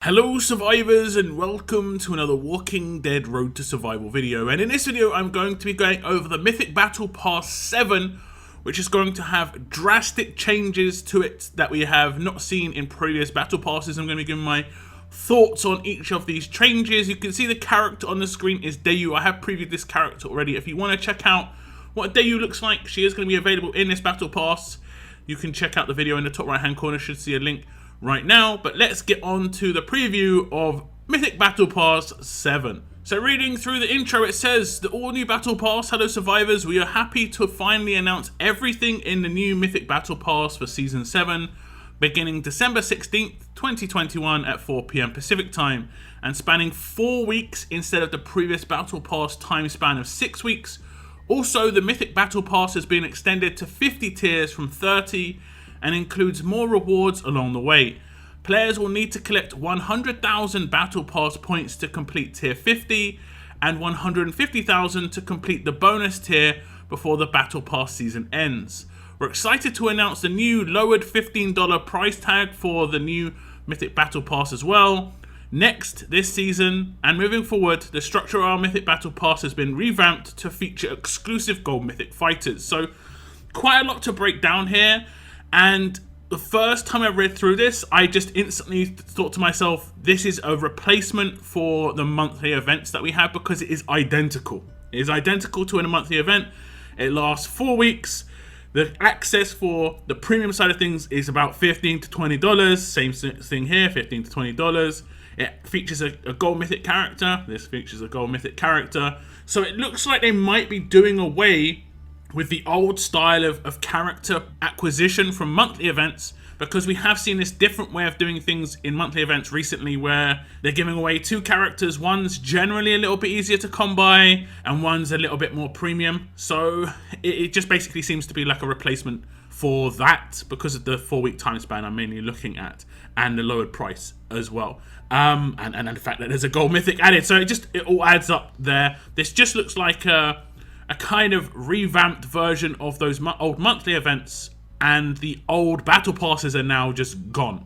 Hello survivors and welcome to another Walking Dead Road to Survival video, and in this video I'm going to be going over the Mythic Battle Pass 7, which is going to have drastic changes to it that we have not seen in previous Battle Passes. I'm going to be giving my thoughts on each of these changes. You can see the character on the screen is Daiyu. I have previewed this character already. If you want to check out what Daiyu looks like, she is going to be available in this Battle Pass. You can check out the video in the top right hand corner, should see a link right now, but let's get on to the preview of Mythic Battle Pass 7. So reading through the intro, it says, the all-new Battle Pass, hello survivors, we are happy to finally announce everything in the new Mythic Battle Pass for Season 7, beginning December 16th, 2021 at 4 PM Pacific Time, and spanning 4 weeks instead of the previous Battle Pass time span of 6 weeks. Also, the Mythic Battle Pass has been extended to 50 tiers from 30, and includes more rewards along the way. Players will need to collect 100,000 Battle Pass points to complete tier 50 and 150,000 to complete the bonus tier before the Battle Pass season ends. We're excited to announce the new lowered $15 price tag for the new Mythic Battle Pass as well. Next, this season and moving forward, the structure of our Mythic Battle Pass has been revamped to feature exclusive Gold Mythic fighters. So quite a lot to break down here. And the first time I read through this, I just instantly thought to myself, this is a replacement for the monthly events that we have, because it is identical. It is identical to a monthly event. It lasts 4 weeks. The access for the premium side of things is about $15 to $20. Same thing here, $15 to $20. It features a Gold Mythic character. This features a Gold Mythic character. So it looks like they might be doing away with the old style of character acquisition from monthly events, because we have seen this different way of doing things in monthly events recently, where they're giving away 2 characters. One's generally a little bit easier to come by and one's a little bit more premium. So it just basically seems to be like a replacement for that, because of the 4-week time span I'm mainly looking at, and the lowered price as well, and the fact that there's a Gold Mythic added. So it all adds up there. This just looks like a kind of revamped version of those old monthly events, and the old battle passes are now just gone.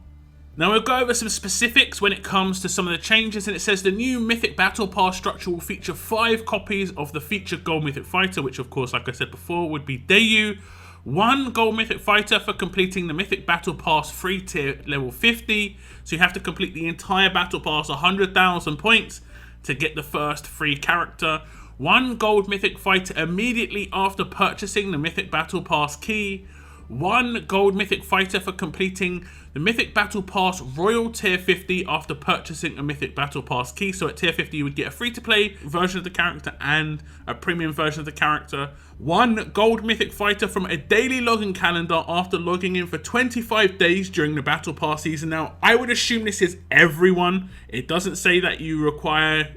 Now we'll go over some specifics when it comes to some of the changes, and it says the new Mythic Battle Pass structure will feature 5 copies of the featured Gold Mythic fighter, which of course, like I said before, would be Daiyu. 1 Gold Mythic fighter for completing the Mythic Battle Pass free tier level 50, so you have to complete the entire Battle Pass 100,000 points to get the first free character. 1 Gold Mythic fighter immediately after purchasing the Mythic Battle Pass key. 1 Gold Mythic fighter for completing the Mythic Battle Pass Royal Tier 50 after purchasing a Mythic Battle Pass key. So at Tier 50 you would get a free-to-play version of the character and a premium version of the character. 1 Gold Mythic fighter from a daily login calendar after logging in for 25 days during the Battle Pass season. Now, I would assume this is everyone. It doesn't say that you require,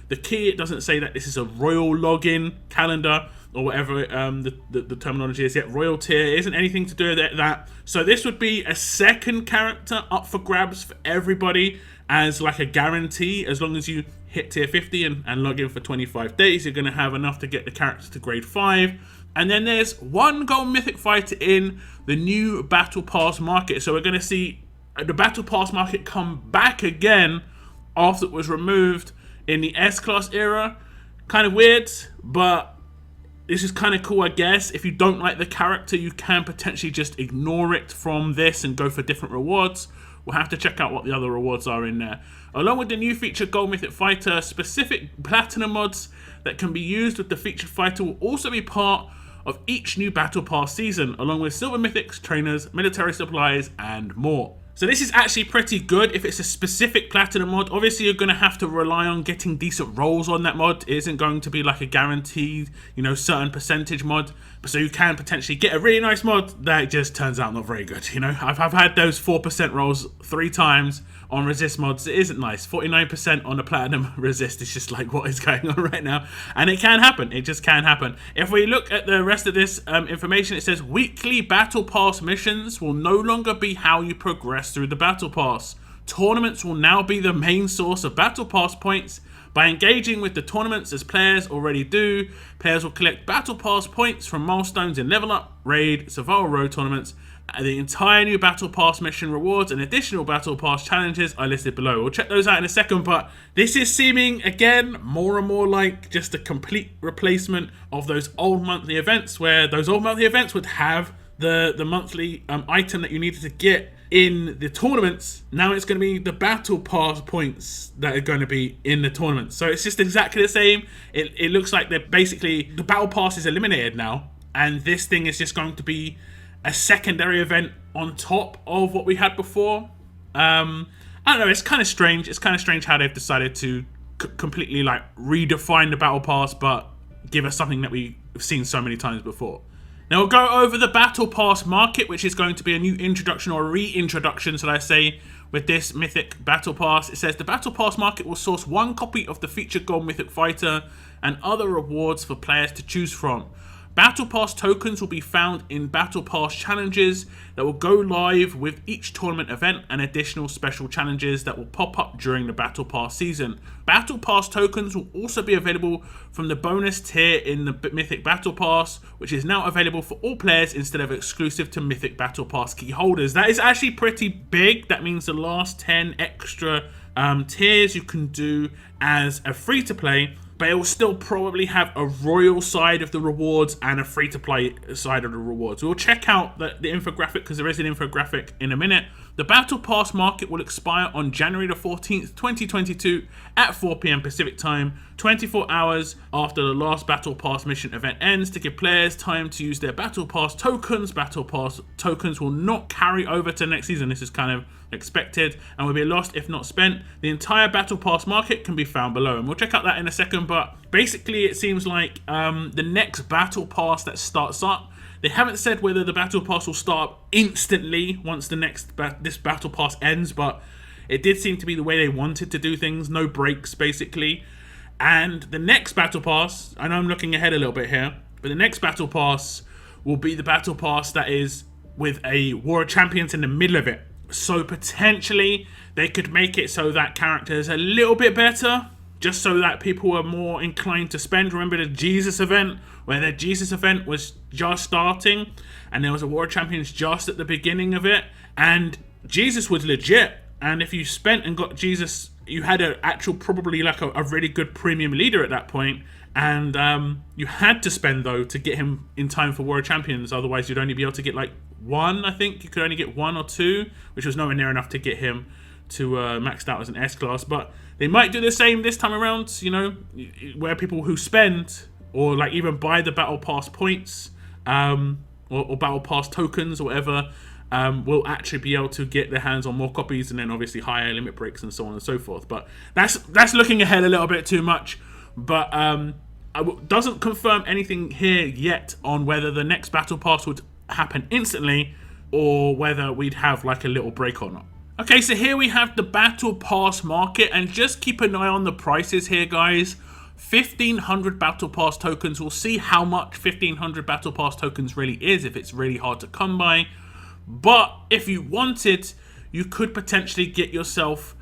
the key. It doesn't say that this is a royal login calendar or whatever the terminology is yet. Royal tier isn't anything to do with that. So this would be a second character up for grabs for everybody as like a guarantee. As long as you hit tier 50 and log in for 25 days, you're going to have enough to get the character to grade 5. And then there's 1 Gold Mythic fighter in the new Battle Pass market. So we're going to see the Battle Pass market come back again after it was removed in the S-Class era. Kind of weird, but this is kind of cool, I guess. If you don't like the character, you can potentially just ignore it from this and go for different rewards. We'll have to check out what the other rewards are in there. Along with the new featured Gold Mythic fighter, specific platinum mods that can be used with the featured fighter will also be part of each new Battle Pass season, along with silver mythics, trainers, military supplies, and more. So this is actually pretty good if it's a specific platinum mod. Obviously, you're going to have to rely on getting decent rolls on that mod. It isn't going to be like a guaranteed, certain percentage mod. So you can potentially get a really nice mod that just turns out not very good. I've had those 4% rolls 3 times on resist mods. It isn't nice. 49% on a platinum resist is just like, what is going on right now? And it can happen. It just can happen. If we look at the rest of this information, it says weekly Battle Pass missions will no longer be how you progress through the Battle Pass. Tournaments will now be the main source of Battle Pass points. By engaging with the tournaments as players already do, players will collect Battle Pass points from milestones in Level Up, Raid, Survival Road tournaments, The entire new Battle Pass mission rewards and additional Battle Pass challenges are listed below. We'll check those out in a second, but this is seeming, again, more and more like just a complete replacement of those old monthly events, where those old monthly events would have the monthly item that you needed to get in the tournaments. Now it's going to be the Battle Pass points that are going to be in the tournament. So it's just exactly the same. It looks like they're basically, the Battle Pass is eliminated now, and this thing is just going to be a secondary event on top of what we had before. I don't know, it's kind of strange. It's kind of strange how they've decided to completely like redefine the Battle Pass, but give us something that we've seen so many times before. Now we'll go over the Battle Pass market, which is going to be a new introduction, or reintroduction, should I say, with this Mythic Battle Pass. It says the Battle Pass market will source 1 copy of the featured Gold Mythic Fighter and other rewards for players to choose from. Battle Pass tokens will be found in Battle Pass challenges that will go live with each tournament event, and additional special challenges that will pop up during the Battle Pass season. Battle Pass tokens will also be available from the bonus tier in the Mythic Battle Pass, which is now available for all players instead of exclusive to Mythic Battle Pass key holders. That is actually pretty big. That means the last 10 extra tiers you can do as a free-to-play, but it will still probably have a royal side of the rewards and a free-to-play side of the rewards. We'll check out the infographic, because there is an infographic in a minute. The Battle Pass market will expire on January the 14th, 2022 at 4 PM Pacific time, 24 hours after the last Battle Pass mission event ends, to give players time to use their Battle Pass tokens. Battle Pass tokens will not carry over to next season. This is kind of expected and will be lost if not spent. The entire Battle Pass market can be found below, and we'll check out that in a second. But basically it seems like the next Battle Pass that starts up, they haven't said whether the Battle Pass will start instantly once this Battle Pass ends, but it did seem to be the way they wanted to do things. No breaks, basically. And the next Battle Pass, I know I'm looking ahead a little bit here, but the next Battle Pass will be the Battle Pass that is with a War of Champions in the middle of it. So potentially they could make it so that character is a little bit better, just so that people are more inclined to spend. Remember the Jesus event, where the Jesus event was just starting and there was a War of Champions just at the beginning of it, and Jesus was legit, and if you spent and got Jesus, you had an actual, probably like a really good premium leader at that point, and you had to spend though to get him in time for War of Champions. Otherwise you'd only be able to get like 1, I think you could only get 1 or 2, which was nowhere near enough to get him to maxed out as an S-class. But they might do the same this time around, you know, where people who spend, or like even buy the Battle Pass points, or Battle Pass tokens or whatever, will actually be able to get their hands on more copies, and then obviously higher limit breaks and so on and so forth. But that's looking ahead a little bit too much. But doesn't confirm anything here yet on whether the next Battle Pass would happen instantly, or whether we'd have like a little break or not. Okay, so here we have the Battle Pass market, and just keep an eye on the prices here, guys. 1,500 Battle Pass tokens. We'll see how much 1,500 Battle Pass tokens really is, if it's really hard to come by. But if you wanted, you could potentially get yourself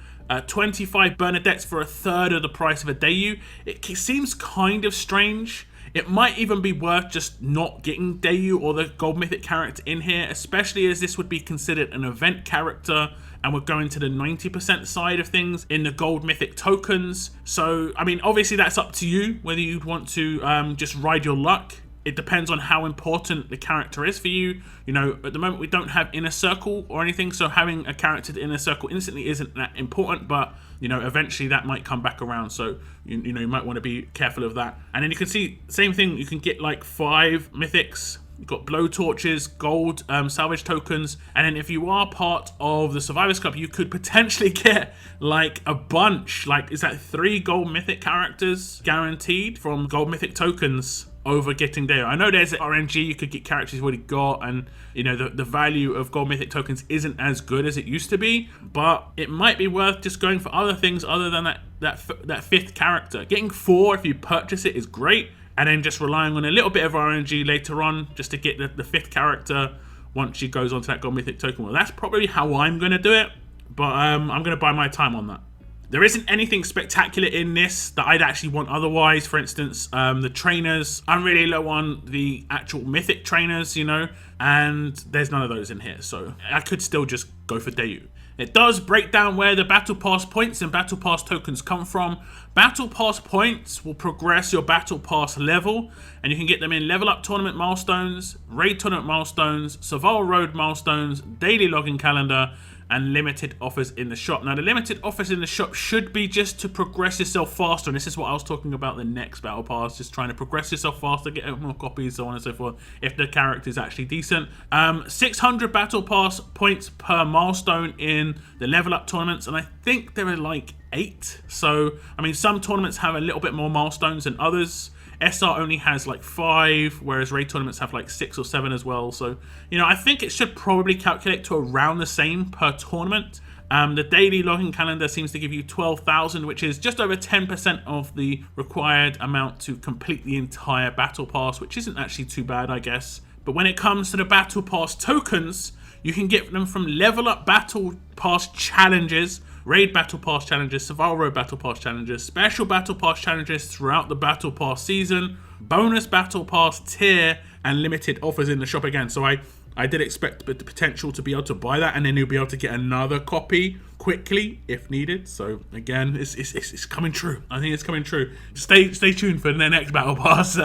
25 Bernadettes for a third of the price of a Daiyu. It seems kind of strange. It might even be worth just not getting Daiyu or the Gold Mythic character in here, especially as this would be considered an event character, and we're going to the 90% side of things in the Gold Mythic tokens. So, I mean, obviously that's up to you, whether you'd want to just ride your luck. It depends on how important the character is for you. You know, at the moment we don't have Inner Circle or anything, so having a character to Inner Circle instantly isn't that important, but, you know, eventually that might come back around, so, you know, you might want to be careful of that. And then you can see, same thing, you can get like 5 mythics. You've got blow torches, gold salvage tokens, and then if you are part of the Survivors Club, you could potentially get like a bunch, like, is that 3 gold mythic characters guaranteed from gold mythic tokens over getting there. I know there's RNG, you could get characters you've already got, and you know the value of gold mythic tokens isn't as good as it used to be, but it might be worth just going for other things other than that 5th character. Getting 4 if you purchase it is great, and then just relying on a little bit of RNG later on just to get the 5th character once she goes onto that gold mythic token. Well, that's probably how I'm going to do it, but I'm going to buy my time on that. There isn't anything spectacular in this that I'd actually want otherwise. For instance, the trainers, I'm really low on the actual mythic trainers, you know, and there's none of those in here, so I could still just go for Daiyu. It does break down where the Battle Pass points and Battle Pass tokens come from. Battle Pass points will progress your Battle Pass level, and you can get them in Level Up Tournament milestones, Raid Tournament milestones, Survival Road milestones, Daily Login Calendar, and limited offers in the shop. Now, the limited offers in the shop should be just to progress yourself faster, and this is what I was talking about the next Battle Pass, just trying to progress yourself faster, get more copies, so on and so forth, if the character is actually decent. 600 Battle Pass points per milestone in the Level Up tournaments, and I think there are like 8. So, I mean, some tournaments have a little bit more milestones than others. SR only has like 5, whereas raid tournaments have like 6 or 7 as well. So, you know, I think it should probably calculate to around the same per tournament. The daily login calendar seems to give you 12,000, which is just over 10% of the required amount to complete the entire Battle Pass, which isn't actually too bad, I guess. But when it comes to the Battle Pass tokens, you can get them from Level Up Battle Pass challenges, Raid Battle Pass challenges, Survival Road Battle Pass challenges, Special Battle Pass challenges throughout the Battle Pass season, Bonus Battle Pass tier, and limited offers in the shop again. So I did expect the potential to be able to buy that, and then you'll be able to get another copy quickly if needed. So again, it's coming true. I think it's coming true. Stay tuned for the next Battle Pass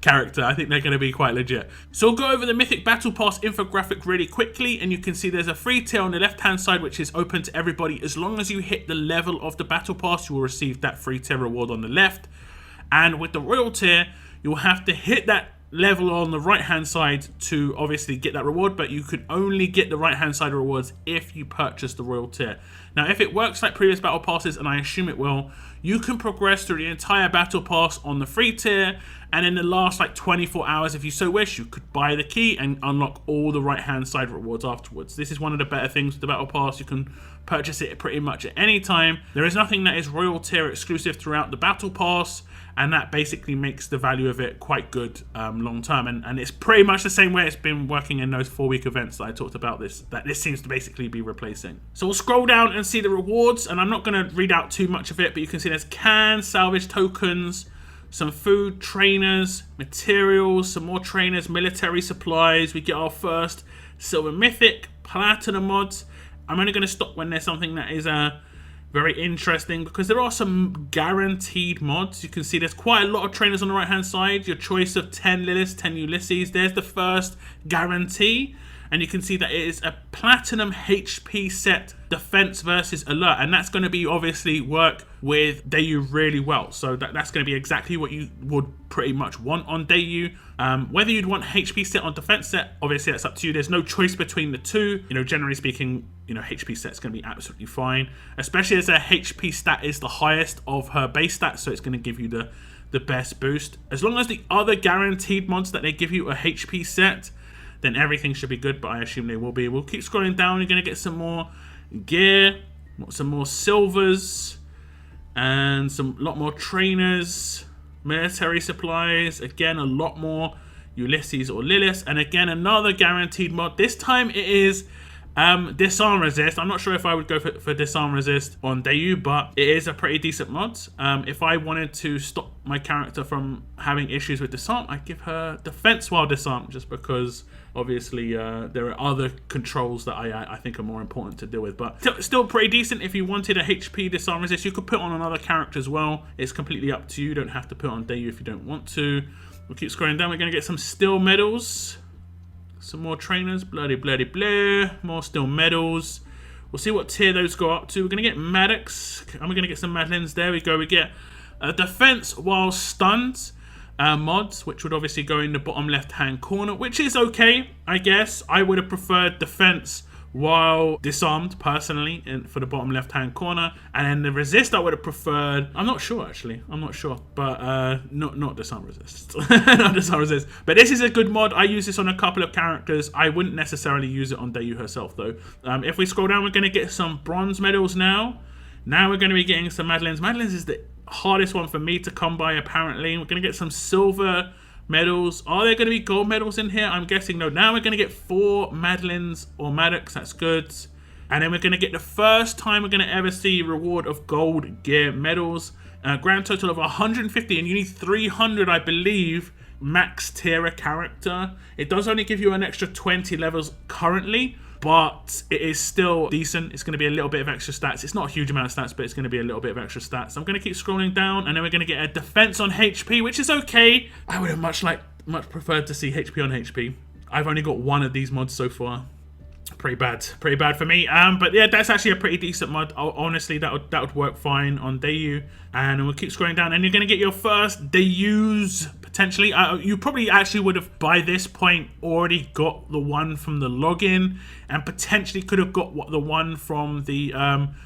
character. I think they're going to be quite legit. So we'll go over the Mythic Battle Pass infographic really quickly, and you can see there's a free tier on the left hand side which is open to everybody. As long as you hit the level of the Battle Pass, you will receive that free tier reward on the left. And with the Royal tier, you'll have to hit that level on the right hand side to obviously get that reward, but you could only get the right hand side rewards if you purchase the Royal tier. Now, if it works like previous Battle Passes, and I assume it will, you can progress through the entire Battle Pass on the free tier, and in the last like 24 hours, if you so wish, you could buy the key and unlock all the right hand side rewards afterwards. This is one of the better things with the Battle Pass. You can purchase it pretty much at any time. There is nothing that is Royal tier exclusive throughout the Battle Pass, and that basically makes the value of it quite good long term, and it's pretty much the same way it's been working in those 4-week events that I talked about, that this seems to basically be replacing. So we'll scroll down and see the rewards, and I'm not going to read out too much of it, but you can see there's cans, salvage tokens, some food, trainers, materials, some more trainers, military supplies. We get our first silver mythic, platinum mods. I'm only going to stop when there's something that is very interesting, because there are some guaranteed mods. You can see there's quite a lot of trainers on the right hand side. Your choice of 10 Lilith, 10 Ulysses. There's the first guarantee, and you can see that it is a platinum HP set, defense versus alert, and that's going to be obviously work with Daiyu really well. So that's going to be exactly what you would pretty much want on Daiyu. Whether you'd want HP set or defense set, obviously that's up to you. There's no choice between the two. You know, generally speaking, you know, HP set's going to be absolutely fine, especially as her HP stat is the highest of her base stats, so it's going to give you the best boost. As long as the other guaranteed mods that they give you a HP set, then everything should be good, but I assume they will be. We'll keep scrolling down. You're going to get some more gear, some more silvers, and lot more trainers, military supplies. Again, a lot more Ulysses or Lilith, and again another guaranteed mod. This time it is Disarm Resist. I'm not sure if I would go for Disarm Resist on Daiyu, but it is a pretty decent mod. If I wanted to stop my character from having issues with Disarm, I'd give her Defense while Disarm, just because obviously there are other controls that I think are more important to deal with. But still pretty decent. If you wanted a HP Disarm Resist, you could put on another character as well. It's completely up to you. You don't have to put on Daiyu if you don't want to. We'll keep scrolling down. We're going to get some steel medals. Some more trainers, bloody more steel medals. We'll see what tier those go up to. We're going to get Maddox, and we're going to get some Madeleines. There we go. We get a defense while stunned mods, which would obviously go in the bottom left hand corner, which is okay, I guess. I would have preferred defense while disarmed personally for the bottom left hand corner, and then the resist I would have preferred. I'm not sure actually, but not disarm resist. Not disarm resist, but this is a good mod. I use this on a couple of characters. I wouldn't necessarily use it on Daiyu herself though. If we scroll down, we're going to get some bronze medals now we're going to be getting some Madeleines. Madeleines is the hardest one for me to come by apparently. We're going to get some silver medals. Are there going to be gold medals in here? I'm guessing no. Now we're going to get 4 Madeleines or Maddox. That's good. And then we're going to get the first time we're going to ever see reward of gold gear medals. Grand total of 150, and you need 300, I believe, max tier character. It does only give you an extra 20 levels currently, but it is still decent. It's going to be a little bit of extra stats. It's not a huge amount of stats, but it's going to be a little bit of extra stats. I'm going to keep scrolling down, and then we're going to get a defense on HP, which is okay. I would have much preferred to see HP on HP. I've only got one of these mods so far. Pretty bad for me. But yeah, that's actually a pretty decent mod. Honestly, that would work fine on Daiyu. And we'll keep scrolling down, and you're gonna get your first Daiyus potentially. You probably actually would have by this point already got the one from the login, and potentially could have got the one from the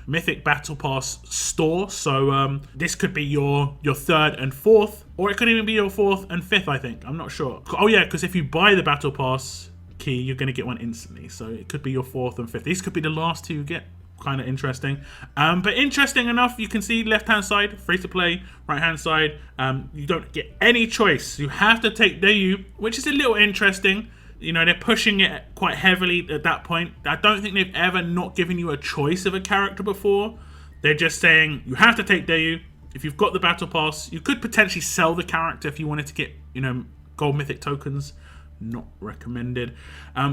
Mythic Battle Pass store. So this could be your third and fourth, or it could even be your fourth and fifth. I think, I'm not sure. Oh yeah, because if you buy the Battle Pass key, you're going to get one instantly, so it could be your fourth and fifth. These could be the last two you get. Kind of interesting. But interesting enough, you can see left hand side free to play, right hand side you don't get any choice. You have to take Daiyu, which is a little interesting. You know, they're pushing it quite heavily at that point. I don't think they've ever not given you a choice of a character before. They're just saying you have to take Daiyu. If you've got the battle pass, you could potentially sell the character if you wanted to get, you know, gold mythic tokens. Not recommended.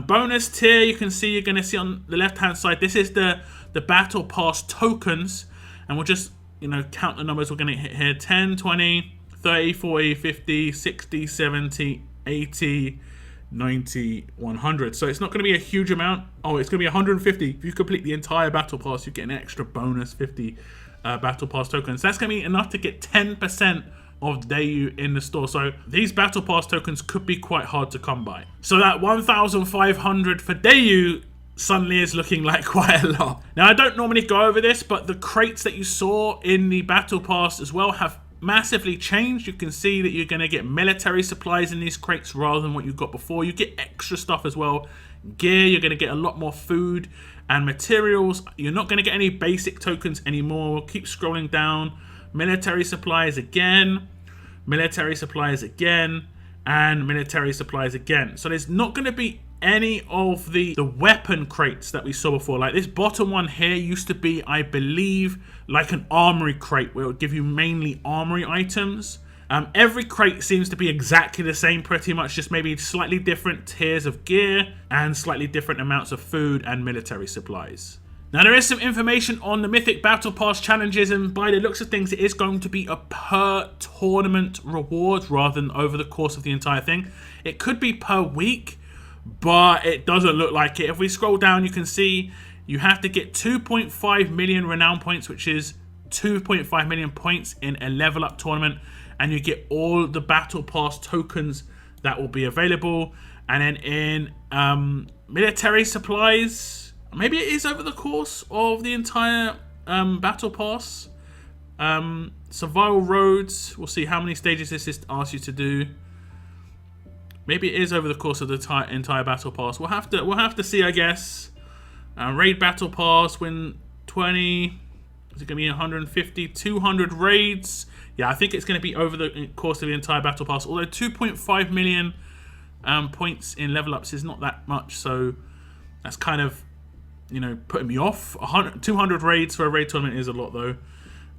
Bonus tier, you can see, you're going to see on the left hand side, this is the battle pass tokens, and we'll just, you know, count the numbers we're going to hit here. 10, 20, 30, 40, 50, 60, 70, 80, 90, 100. So it's not going to be a huge amount. Oh, it's going to be 150. If you complete the entire battle pass, you get an extra bonus 50 battle pass tokens. That's going to be enough to get 10% of Daiyu in the store. So these battle pass tokens could be quite hard to come by. So that 1,500 for Daiyu suddenly is looking like quite a lot. Now, I don't normally go over this, but the crates that you saw in the battle pass as well have massively changed. You can see that you're going to get military supplies in these crates rather than what you got before. You get extra stuff as well. Gear, you're going to get a lot more food and materials. You're not going to get any basic tokens anymore. We'll keep scrolling down. Military supplies again, military supplies again, and military supplies again. So there's not going to be any of the weapon crates that we saw before. Like this bottom one here used to be, I believe, like an armory crate where it would give you mainly armory items. Every crate seems to be exactly the same pretty much, just maybe slightly different tiers of gear and slightly different amounts of food and military supplies. Now, there is some information on the Mythic Battle Pass challenges, and by the looks of things, it is going to be a per tournament reward rather than over the course of the entire thing. It could be per week, but it doesn't look like it. If we scroll down, you can see you have to get 2.5 million renown points, which is 2.5 million points in a level up tournament, and you get all the Battle Pass tokens that will be available. And then in military supplies, maybe it is over the course of the entire battle pass. Survival roads, we'll see how many stages this asks you to do. Maybe it is over the course of the entire battle pass. We'll have to see, I guess. Raid battle pass, win 20. Is it going to be 150, 200 raids? Yeah, I think it's going to be over the course of the entire battle pass. Although 2.5 million points in level ups is not that much, so that's kind of, you know, putting me off. 200 raids for a raid tournament is a lot, though.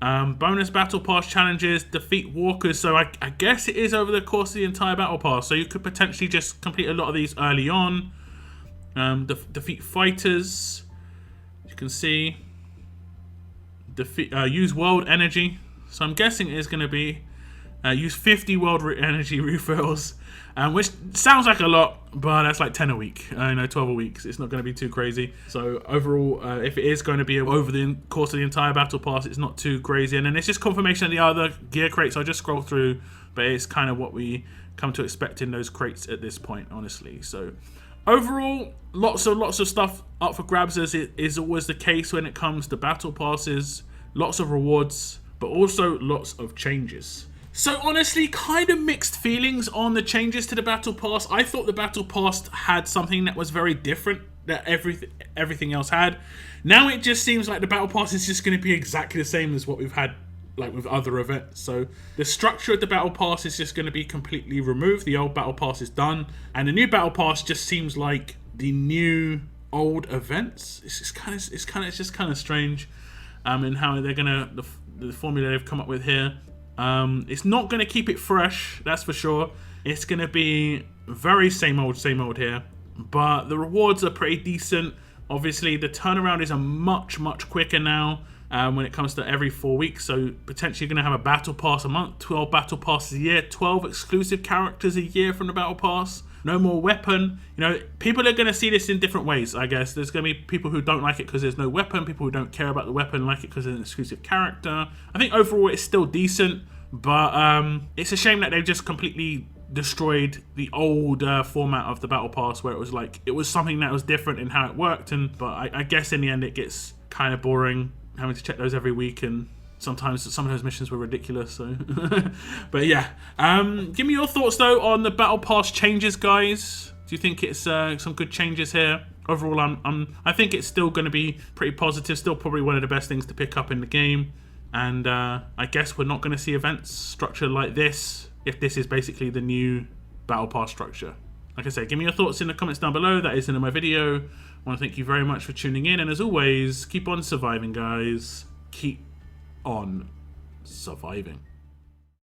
Bonus battle pass challenges, defeat walkers. So I guess it is over the course of the entire battle pass. So you could potentially just complete a lot of these early on. Defeat fighters. You can see. Use world energy. So I'm guessing it is going to be use 50 world energy refills. Which sounds like a lot, but that's like 10 a week. 12 a week. It's not going to be too crazy. So overall, if it is going to be over the course of the entire battle pass, it's not too crazy. And then it's just confirmation of the other gear crates. I just scroll through, but it's kind of what we come to expect in those crates at this point, honestly. So overall, lots of stuff up for grabs, as it is always the case when it comes to battle passes. Lots of rewards, but also lots of changes. So honestly, kind of mixed feelings on the changes to the Battle Pass. I thought the Battle Pass had something that was very different that everything else had. Now it just seems like the Battle Pass is just going to be exactly the same as what we've had like with other events. So the structure of the Battle Pass is just going to be completely removed. The old Battle Pass is done, and the new Battle Pass just seems like the new old events. It's just kind of strange, in how they're gonna the formula they've come up with here. It's not gonna keep it fresh, that's for sure. It's gonna be very same old here, but the rewards are pretty decent. Obviously, the turnaround is a much quicker now. When it comes to every 4 weeks, so potentially you're going to have a battle pass a month, 12 battle passes a year, 12 exclusive characters a year from the battle pass, no more weapon. You know, people are going to see this in different ways, I guess. There's going to be people who don't like it because there's no weapon, people who don't care about the weapon like it because it's an exclusive character. I think overall it's still decent, but it's a shame that they've just completely destroyed the old format of the battle pass, where it was like, it was something that was different in how it worked, but I guess in the end it gets kind of boring having to check those every week, and sometimes some of those missions were ridiculous, so but yeah, give me your thoughts though on the battle pass changes, guys. Do you think it's some good changes here? Overall, I think it's still going to be pretty positive, still probably one of the best things to pick up in the game, and I guess we're not going to see events structured like this if this is basically the new battle pass structure. Like I said, give me your thoughts in the comments down below. That is in my video. I want to thank you very much for tuning in, and as always, keep on surviving, guys. Keep on surviving.